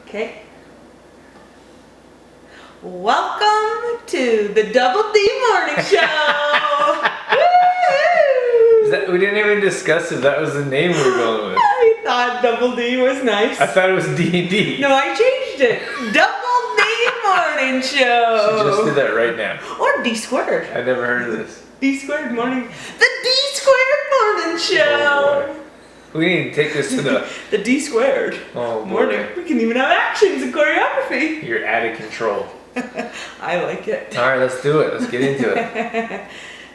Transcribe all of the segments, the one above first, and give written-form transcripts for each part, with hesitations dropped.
Okay. Welcome to the Double D Morning Show. We didn't even discuss if that was the name we were going with. I thought Double D was nice. I thought it was D&D. No, I changed it. Double D Morning Show. She just did that right now. Or D squared. I never heard of this. D squared morning. The D squared morning show. Oh boy. We need to take this to the D squared morning. We can even have actions and choreography. You're out of control. I like it. All right, let's do it. Let's get into it.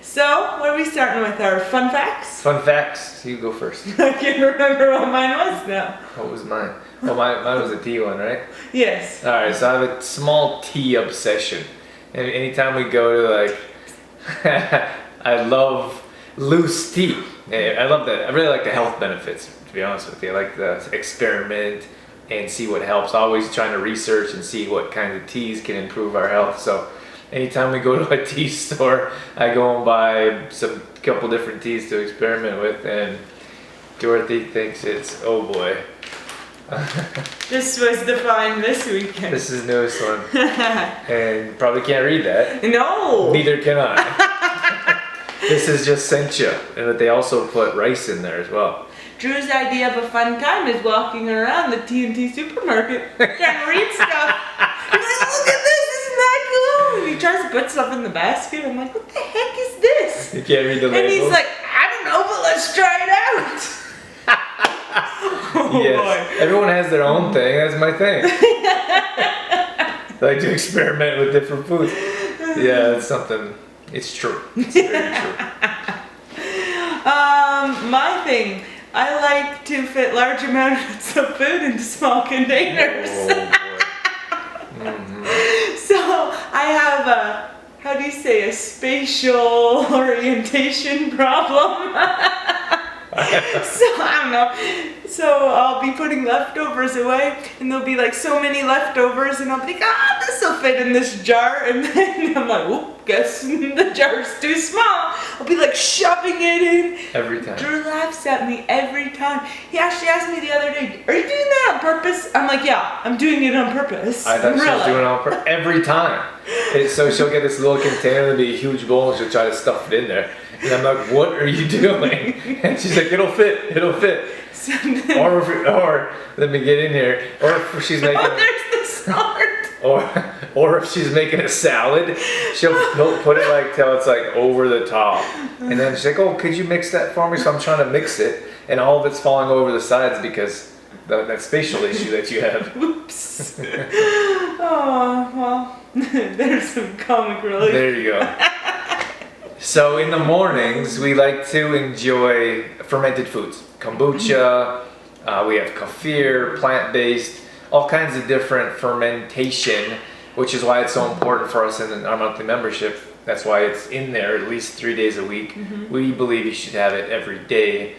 So, what are we starting with? Our fun facts? Fun facts. You go first. I can't remember what mine was now. What was mine? Oh, mine was a tea one, right? Yes. All right, so I have a small tea obsession. And anytime we go to I love loose tea. I love that. I really like the health benefits, to be honest with you. I like the experiment and see what helps. Always trying to research and see what kinds of teas can improve our health. So anytime we go to a tea store, I go and buy some couple different teas to experiment with, and Dorothy thinks it's, oh boy. This was defined this weekend. This is the newest one. And probably can't read that. No. Neither can I. This is just sencha, and they also put rice in there as well. Drew's idea of a fun time is walking around the T&T supermarket trying to read stuff. He's like, look at this, isn't that cool? And he tries to put stuff in the basket. I'm like, what the heck is this? You can't read the label? And he's like, I don't know, but let's try it out. Oh yes. boy. Everyone has their own thing. That's my thing. I like to experiment with different foods. Yeah, it's something. It's true. It's very true. My thing. I like to fit large amounts of food into small containers. Oh boy. Mm-hmm. So I have a spatial orientation problem. So I don't know. So I'll be putting leftovers away, and there'll be like so many leftovers, and I'll be like, this will fit in this jar, and then I'm like, oop, guess the jar's too small. I'll be like shoving it in. Every time. Drew laughs at me every time. He actually asked me the other day, are you doing that on purpose? I'm like, yeah, I'm doing it on purpose. I thought she was doing it on purpose every time. So she'll get this little container, there'll be a huge bowl, and she'll try to stuff it in there. And I'm like, what are you doing? And she's like, it'll fit. So then, or let me get in here. Or if she's making there's the start. or if she's making a salad, she'll put it like till it's like over the top. And then she's like, oh, could you mix that for me? So I'm trying to mix it, and all of it's falling over the sides because that spatial issue that you have. Oops. Oh, well, there's some comic relief. There you go. So in the mornings, we like to enjoy fermented foods. Kombucha, we have kefir, plant-based, all kinds of different fermentation, which is why it's so important for us in our monthly membership. That's why it's in there at least 3 days a week. Mm-hmm. We believe you should have it every day.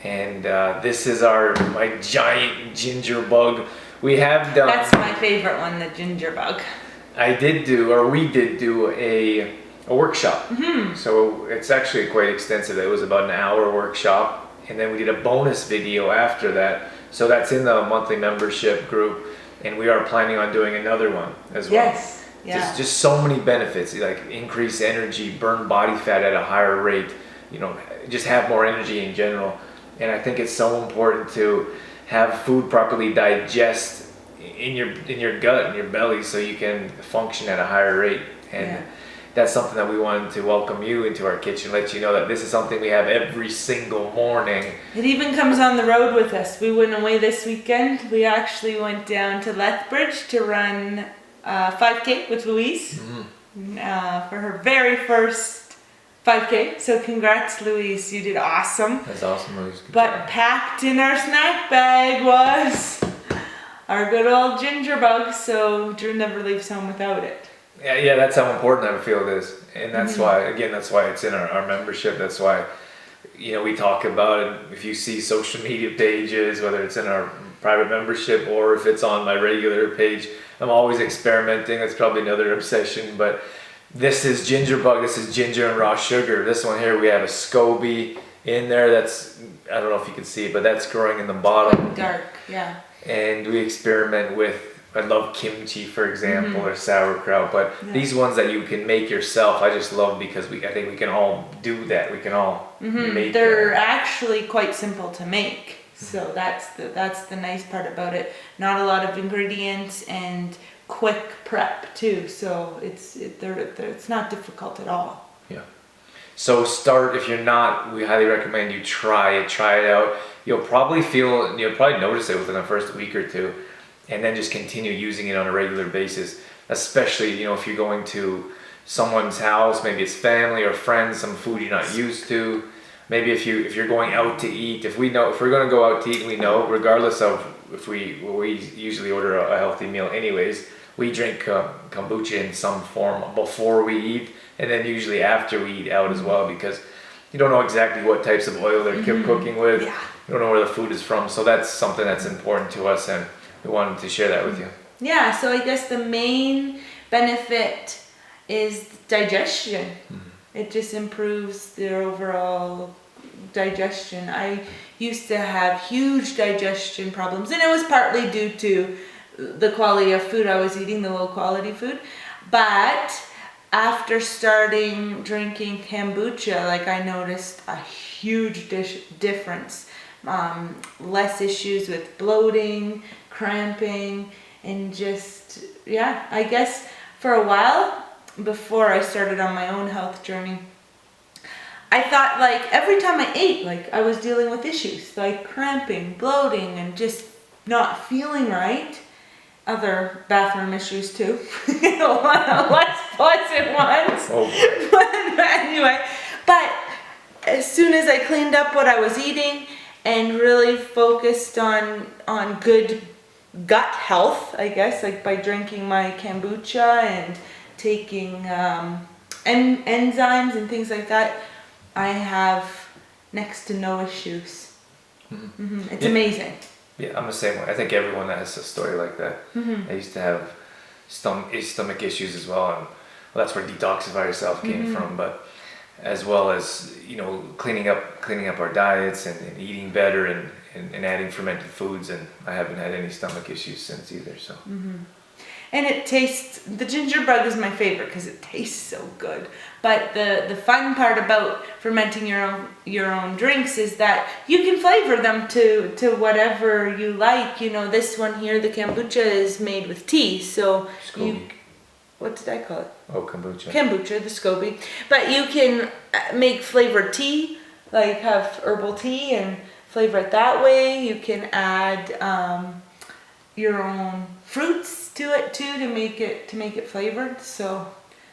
And this is my giant ginger bug. We have done... That's my favorite one, the ginger bug. we did do a workshop. Mm-hmm. So it's actually quite extensive. It was about an hour workshop, and then we did a bonus video after that. So that's in the monthly membership group, and we are planning on doing another one as well. Yes. Yeah. Just so many benefits, like increase energy, burn body fat at a higher rate, just have more energy in general. And I think it's so important to have food properly digest in your gut, in your belly, so you can function at a higher rate. And that's something that we wanted to welcome you into our kitchen, let you know that this is something we have every single morning. It even comes on the road with us. We went away this weekend. We actually went down to Lethbridge to run 5K with Louise for her very first 5K. So congrats, Louise. You did awesome. That's awesome, Louise. But packed in our snack bag was our good old ginger bug, so Drew never leaves home without it. Yeah, that's how important I feel it is. And that's why it's in our membership. That's why, we talk about it. If you see social media pages, whether it's in our private membership or if it's on my regular page, I'm always experimenting. That's probably another obsession, but this is ginger bug. This is ginger and raw sugar. This one here, we have a SCOBY in there. That's, I don't know if you can see it, but that's growing in the bottom. Dark, yeah. and we experiment with. I love kimchi, for example, or sauerkraut, but these ones that you can make yourself, I just love because I think we can all do that. We can all make. They're actually quite simple to make, so that's the nice part about it. Not a lot of ingredients and quick prep too, so it's not difficult at all. Yeah. So if you're not, we highly recommend you try it out. You'll probably notice it within the first week or two. And then just continue using it on a regular basis, especially, if you're going to someone's house, maybe it's family or friends, some food you're not used to. Maybe if you're going out to eat, if we're going to go out to eat, we know, regardless of if we usually order a healthy meal anyways, we drink kombucha in some form before we eat, and then usually after we eat out as well, because you don't know exactly what types of oil they're cooking with. Yeah. You don't know where the food is from, so that's something that's important to us, and we wanted to share that with you. Yeah, so I guess the main benefit is digestion. It just improves their overall digestion. I used to have huge digestion problems, and it was partly due to the quality of food I was eating, the low quality food. But after starting drinking kombucha, I noticed a huge difference. Less issues with bloating, cramping, and just, I guess for a while before I started on my own health journey, I thought every time I ate, I was dealing with issues like cramping, bloating, and just not feeling right. Other bathroom issues too, less pleasant ones. But anyway, as soon as I cleaned up what I was eating and really focused on good gut health, I guess, by drinking my kombucha and taking enzymes and things like that, I have next to no issues. It's amazing. Yeah, I'm the same way. I think everyone has a story like that. I used to have stomach issues as well, and that's where Detoxify Yourself came from. But as well as cleaning up our diets and eating better and adding fermented foods, and I haven't had any stomach issues since either. So. And the ginger bug is my favorite because it tastes so good. But the fun part about fermenting your own drinks is that you can flavor them to whatever you like. This one here, the kombucha, is made with tea. So what did I call it? Oh, kombucha. Kombucha, the SCOBY. But you can make flavored tea, have herbal tea and flavor it that way. You can add your own fruits to it too to make it flavored. So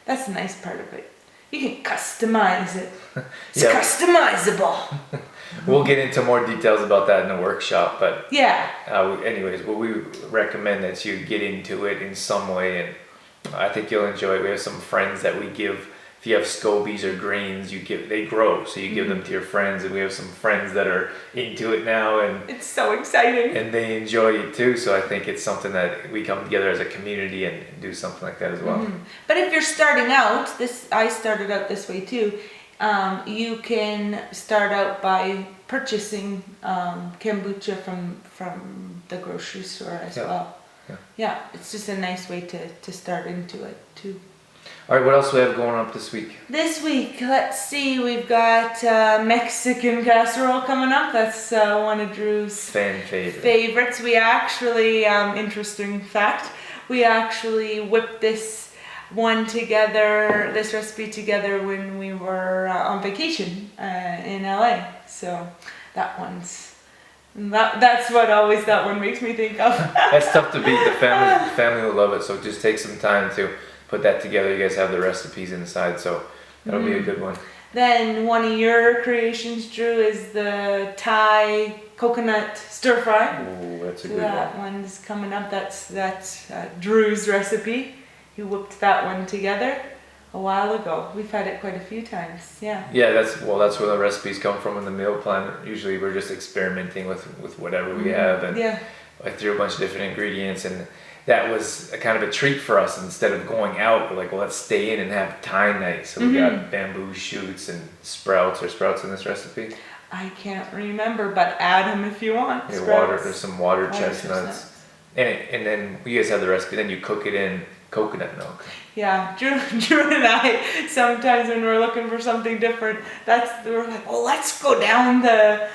that's the nice part of it. You can customize it. It's customizable. We'll get into more details about that in the workshop, but anyways, we recommend that you get into it in some way, and I think you'll enjoy it. We have some friends that we give. If you have scobies or grains, they grow, so you give them to your friends, and we have some friends that are into it now, and it's so exciting, and they enjoy it too. So I think it's something that we come together as a community and do something like that as well. But if you're starting out, I started out this way too. You can start out by purchasing kombucha from the grocery store as well. Yeah, it's just a nice way to start into it too. All right, what else do we have going up this week? This week, let's see, we've got Mexican casserole coming up. That's one of Drew's favorites. We actually, interesting fact, we actually whipped this recipe together when we were on vacation in LA. So that's what always that one makes me think of. That's tough to beat. The family will love it, so just take some time to put that together. You guys have the recipes inside, so that'll be a good one. Then one of your creations, Drew, is the Thai coconut stir fry. Ooh, that's a good that one. That one's coming up. That's Drew's recipe. He whipped that one together a while ago. We've had it quite a few times. Yeah. Yeah, that's where the recipes come from in the meal plan. Usually we're just experimenting with whatever we have, and I threw a bunch of different ingredients, and that was a kind of a treat for us. Instead of going out, we're like, well, let's stay in and have Thai night. So we got bamboo shoots and sprouts. Are sprouts in this recipe? I can't remember, but add them if you want. Yeah, Sprouts. there's some water Water chestnuts. And then you guys have the recipe, then you cook it in coconut milk. Yeah, Drew and I, sometimes when we're looking for something different, we're like, well, let's go down the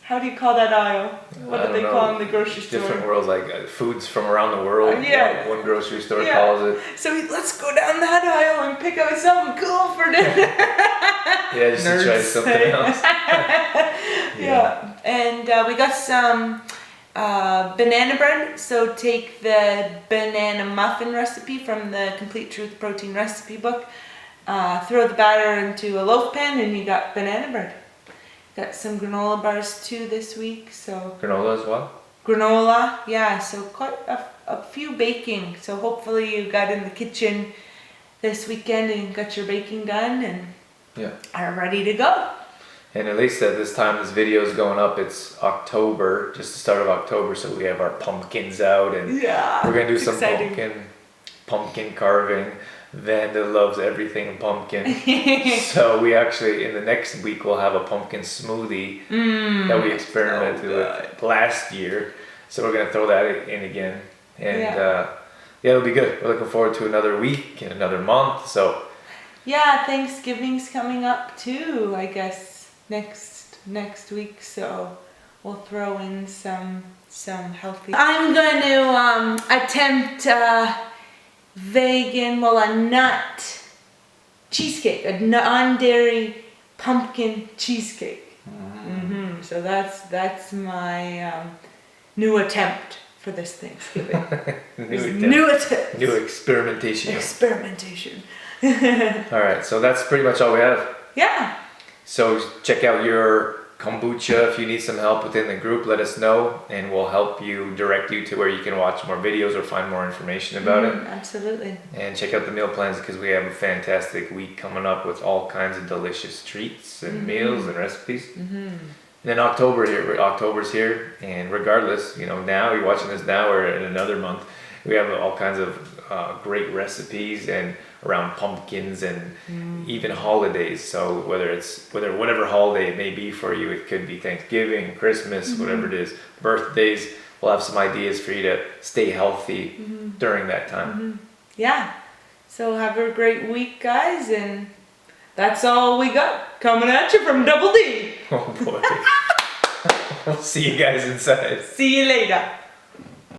how do you call that aisle? What do they call in the grocery store? Different worlds, like foods from around the world. Yeah. One grocery store calls it. So let's go down that aisle and pick out something cool for dinner. Yeah, just to try something else. Yeah. And we got some banana bread. So take the banana muffin recipe from the Complete Truth Protein Recipe book. Throw the batter into a loaf pan and you got banana bread. Got some granola bars too this week, so... Granola as well? Granola, yeah, so quite a few baking. So hopefully you got in the kitchen this weekend and got your baking done and are ready to go. And at least at this time this video is going up, it's October, just the start of October, so we have our pumpkins out and we're going to do some pumpkin carving. Vanda loves everything pumpkin. So we actually, in the next week, we'll have a pumpkin smoothie that we experimented with last year. So we're going to throw that in again. And it'll be good. We're looking forward to another week and another month. So yeah, Thanksgiving's coming up too, I guess, next week. So we'll throw in some healthy. I'm going to attempt a nut cheesecake, a non-dairy pumpkin cheesecake. So that's my new attempt for this Thanksgiving. New attempt. New experimentation. All right, so that's pretty much all we have. Yeah. So check out your kombucha. If you need some help within the group, let us know and we'll help you, direct you to where you can watch more videos or find more information about it. Absolutely. And check out the meal plans because we have a fantastic week coming up with all kinds of delicious treats and meals and recipes. And then October's here, and regardless, now you're watching this now or in another month, we have all kinds of great recipes and around pumpkins and even holidays. So whatever holiday it may be for you, it could be Thanksgiving, Christmas, whatever it is, birthdays. We'll have some ideas for you to stay healthy during that time. Yeah. So have a great week, guys, and that's all we got coming at you from Double D. Oh boy. We'll see you guys inside. See you later.